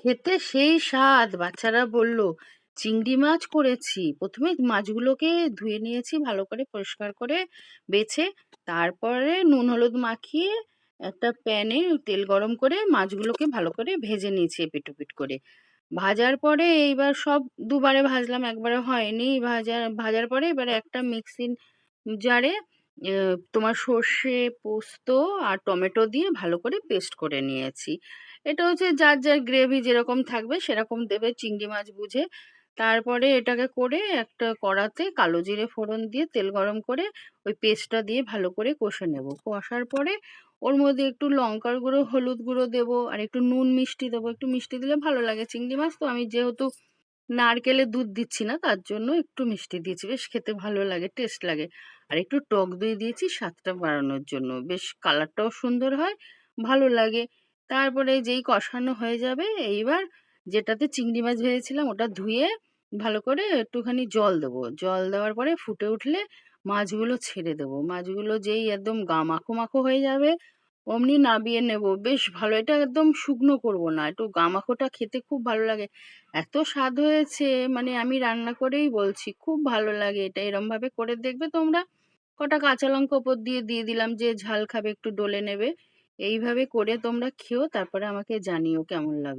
খেতে সেই স্বাদ। বাচ্চারা বলল, চিংড়ি মাছ করেছি। প্রথমে মাছগুলোকে ধুয়ে নিয়েছি ভালো করে, পরিষ্কার করে বেছে। তারপরে নুন হলুদ মাখিয়ে একটা প্যানে তেল গরম করে মাছগুলোকে ভালো করে ভেজে নিয়েছি এপিট ওপিট করে। ভাজার পরে এইবার সব দুবারে ভাজলাম, একবারে হয়নি। ভাজার পরে এবারে একটা মিক্সিং জারে তোমার সর্ষে, পোস্ত আর টমেটো দিয়ে ভালো করে পেস্ট করে নিয়েছি। এটা হচ্ছে যার যার গ্রেভি যেরকম থাকবে সেরকম দেবে, চিংড়ি মাছ বুঝে। তারপরে এটাকে করে একটা কড়াতে কালো জিরে ফোড়ন দিয়ে তেল গরম করে ওই পেস্টটা দিয়ে ভালো করে কষে নেব। কষার পরে ওর মধ্যে একটু লঙ্কার গুঁড়ো, হলুদ গুঁড়ো দেবো, আর একটু নুন মিষ্টি দেবো। একটু মিষ্টি দিলে ভালো লাগে, চিংড়ি মাছ তো। আমি যেহেতু নারকেলের দুধ দিচ্ছি না, তার জন্য একটু মিষ্টি দিয়েছি, বেশ খেতে ভালো লাগে, টেস্ট লাগে। আর একটু টক দই দিয়েছি স্বাদটা বাড়ানোর জন্য, বেশ কালারটাও সুন্দর হয়, ভালো লাগে। তারপরে যেই কষানো হয়ে যাবে, এইবার যেটাতে চিংড়ি মাছ ভেজেছিলাম ওটা ধুয়ে ভালো করে একটুখানি জল দেবো। জল দেওয়ার পরে ফুটে উঠলে মাছগুলো ছেড়ে দেবো। মাছগুলো যেই একদম গা মাখো মাখো হয়ে যাবে অমনি নাবিয়ে নেব। বেশ ভালো, এটা একদম শুকনো করব না, একটু গা মাখোটা খেতে খুব ভালো লাগে। এত স্বাদ হয়েছে, মানে আমি রান্না করেই বলছি, খুব ভালো লাগে এটা। এরম ভাবে করে দেখবে তোমরা। কটা কাঁচা লঙ্কা ওপর দিয়ে দিয়ে দিলাম, যে ঝাল খাবে একটু ডলে নেবে। এইভাবে করে তোমরা খেও, তারপরে আমাকে জানিও কেমন লাগে।